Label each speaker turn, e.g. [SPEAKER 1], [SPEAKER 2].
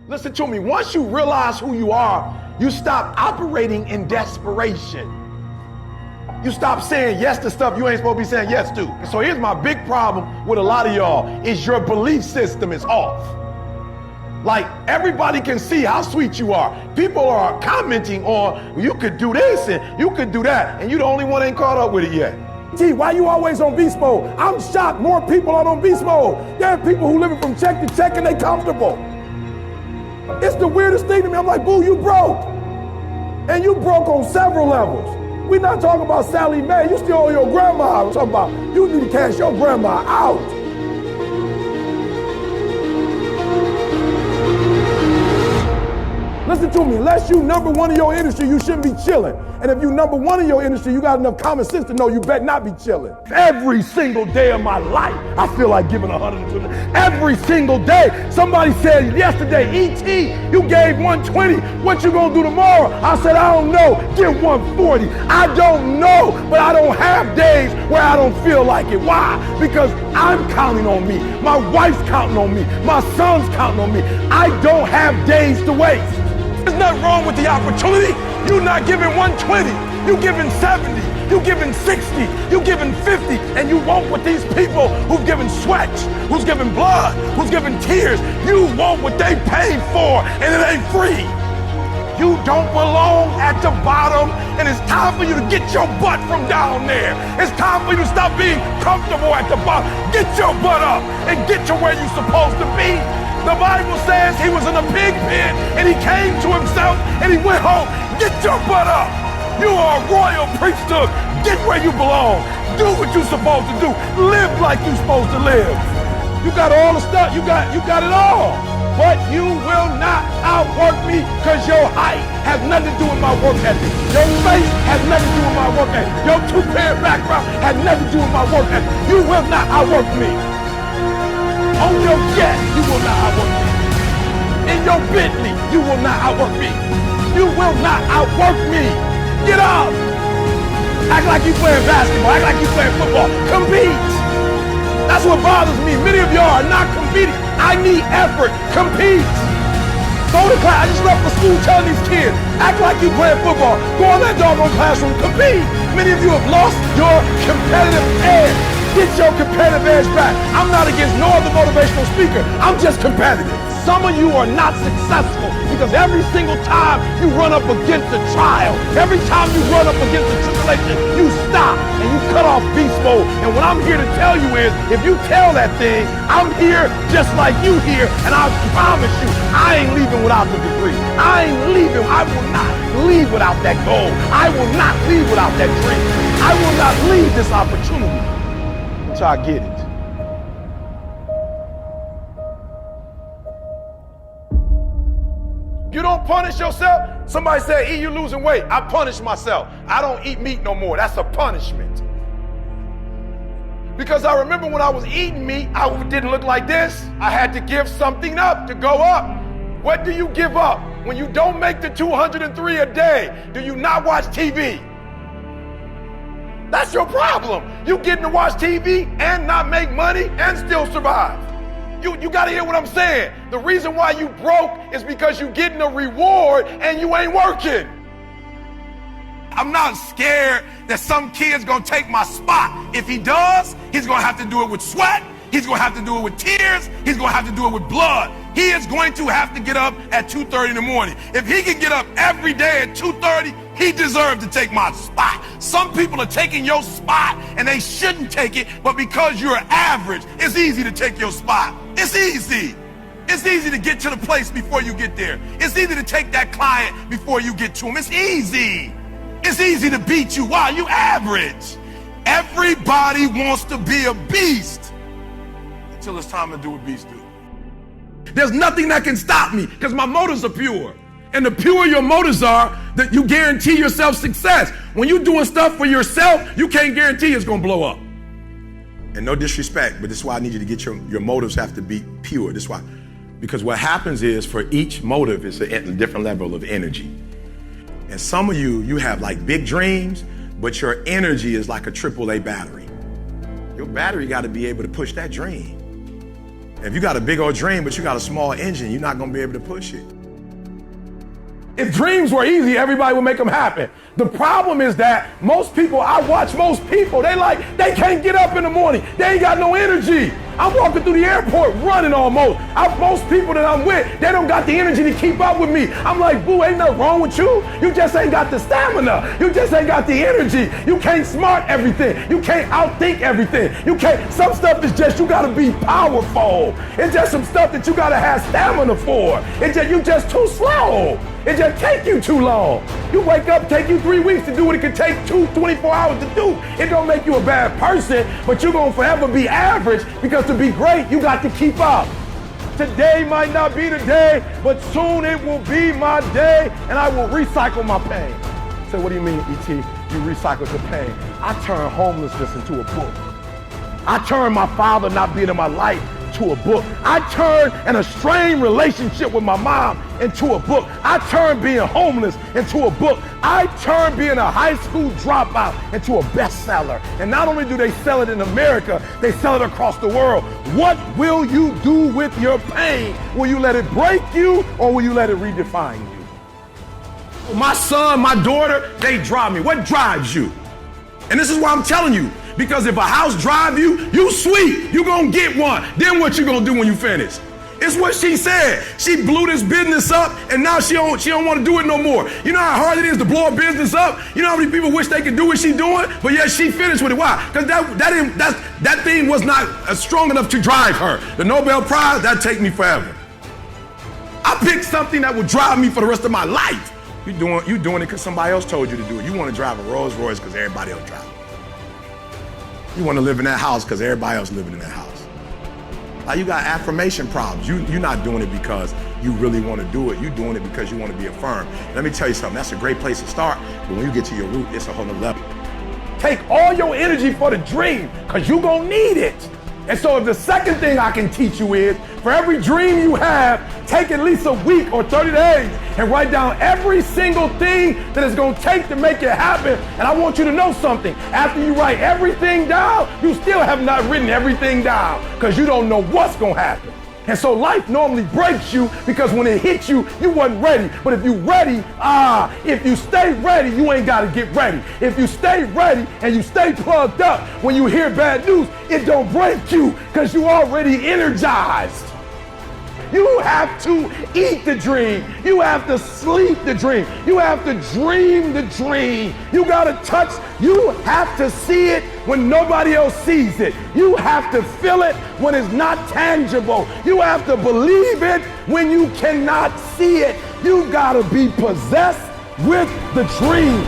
[SPEAKER 1] Listen to me. Once you realize who you are, you stop operating in desperation. You stop saying yes to stuff you ain't supposed to be saying yes to. So here's my big problem with a lot of y'all is your belief system is off. Like, everybody can see how sweet you are. People are commenting on, you could do this and you could do that, and you the only one ain't caught up with it yet.
[SPEAKER 2] Gee, why you always on beast mode? I'm shocked more people are on beast mode. There are people who living from check to check and they comfortable. It's the weirdest thing to me. I'm like, boo, you broke. And you broke on several levels. We're not talking about Sally Mae. You still owe your grandma. We're talking about you need to cash your grandma out. Listen to me, unless you number one in your industry, you shouldn't be chilling. And if you number one in your industry, you got enough common sense to know you better not be chilling. Every single day of my life, I feel like giving 120. Every single day. Somebody said yesterday, E.T., you gave 120. What you gonna do tomorrow? I said, I don't know. Give 140. I don't know, but I don't have days where I don't feel like it. Why? Because I'm counting on me. My wife's counting on me. My son's counting on me. I don't have days to waste. There's nothing wrong with the opportunity. You're not giving 120. You're giving 70. You're giving 60. You're giving 50. And you want what these people who've given sweat, who's given blood, who's given tears, you want what they paid for, and it ain't free. You don't belong at the bottom, and it's time for you to get your butt from down there. It's time for you to stop being comfortable at the bottom. Get your butt up and get to where you're supposed to be. The Bible says he was in a pig pen and he came to himself and he went home. Get your butt up. You are a royal priesthood. Get where you belong. Do what you're supposed to do. Live like you're supposed to live. You got all the stuff. You got it all. But you will not outwork me because your height has nothing to do with my work ethic. Your face has nothing to do with my work ethic. Your two-parent background has nothing to do with my work ethic. You will not outwork me. On your jet, you will not outwork me. In your Bentley, you will not outwork me. You will not outwork me. Get up. Act like you playing basketball. Act like you playing football. Compete. That's what bothers me. Many of y'all are not competing. I need effort. Compete. Go to class. I just left the school telling these kids, act like you playing football. Go in that doggone classroom. Compete. Many of you have lost your competitive edge. Get your competitive edge back. I'm not against no other motivational speaker. I'm just competitive. Some of you are not successful because every single time you run up against a trial, every time you run up against a tribulation, you stop and you cut off beast mode. And what I'm here to tell you is, if you tell that thing, I'm here just like you here, and I promise you, I ain't leaving without the degree. I ain't leaving. I will not leave without that goal. I will not leave without that dream. I will not leave this opportunity until I get it. You don't punish yourself. Somebody said, E, you losing weight. I punish myself. I don't eat meat no more. That's a punishment. Because I remember when I was eating meat, I didn't look like this. I had to give something up to go up. What do you give up? When you don't make the 203 a day, do you not watch TV? That's your problem. You getting to watch TV and not make money and still survive. You got to hear what I'm saying. The reason why you broke is because you getting a reward and you ain't working. I'm not scared that some kid's going to take my spot. If he does, he's going to have to do it with sweat. He's going to have to do it with tears. He's going to have to do it with blood. He is going to have to get up at 2:30 in the morning. If he can get up every day at 2:30, he deserves to take my spot. Some people are taking your spot and they shouldn't take it, but because you're average, it's easy to take your spot. It's easy. It's easy to get to the place before you get there. It's easy to take that client before you get to him. It's easy. It's easy to beat you. Why? You average. Everybody wants to be a beast until it's time to do what beasts do. There's nothing that can stop me because my motives are pure. And the purer your motives are, that you guarantee yourself success. When you're doing stuff for yourself, you can't guarantee it's going to blow up. And no disrespect, but this is why I need you to get your motives have to be pure. This is why. Because what happens is, for each motive, it's a different level of energy. And some of you have like big dreams, but your energy is like a AAA battery. Your battery got to be able to push that dream.
[SPEAKER 1] If you got a big old dream, but you got a small engine, you're not gonna be able to push it.
[SPEAKER 2] If dreams were easy, everybody would make them happen. The problem is that I watch most people, they can't get up in the morning. They ain't got no energy. I'm walking through the airport running almost. Most people that I'm with, they don't got the energy to keep up with me. I'm like, boo, ain't nothing wrong with you. You just ain't got the stamina. You just ain't got the energy. You can't smart everything. You can't outthink everything. Some stuff is just, you gotta be powerful. It's just some stuff that you gotta have stamina for. You just too slow. It just take you too long. You wake up, take you 3 weeks to do what it could take 24 hours to do. It don't make you a bad person, but you're gonna forever be average, because to be great, you got to keep up. Today might not be the day, but soon it will be my day, and I will recycle my pain. So what do you mean, E.T.? You recycled your pain. I turned homelessness into a book. I turned my father not being in my life to a book. I turned an estranged relationship with my mom into a book. I turned being homeless into a book. I turned being a high school dropout into a bestseller. And not only do they sell it in America, they sell it across the world. What will you do with your pain? Will you let it break you, or will you let it redefine you? My son, my daughter, they drive me. What drives you? And this is why I'm telling you, because if a house drive you, you sweet, you gonna get one. Then what you gonna do when you finish? It's what she said. She blew this business up, and now she don't want to do it no more. You know how hard it is to blow a business up? You know how many people wish they could do what she doing? But yet she finished with it. Why? Because that thing was not strong enough to drive her. The Nobel Prize, that'd take me forever. I picked something that would drive me for the rest of my life. You doing it because somebody else told you to do it. You want to drive a Rolls Royce because everybody else drives it. You want to live in that house because everybody else living in that house. Like, you got affirmation problems. You're not doing it because you really want to do it. You're doing it because you want to be affirmed. Let me tell you something. That's a great place to start. But when you get to your root, it's a whole nother level. Take all your energy for the dream, because you're going to need it. And so if the second thing I can teach you is, for every dream you have, take at least a week or 30 days and write down every single thing that it's going to take to make it happen. And I want you to know something. After you write everything down, you still have not written everything down, because you don't know what's going to happen. And so life normally breaks you, because when it hits you, you wasn't ready. But if you ready, if you stay ready, you ain't got to get ready. If you stay ready and you stay plugged up, when you hear bad news, it don't break you, because you already energized. You have to eat the dream. You have to sleep the dream. You have to dream the dream. You got to touch. You have to see it when nobody else sees it. You have to feel it when it's not tangible. You have to believe it when you cannot see it. You got to be possessed with the dream.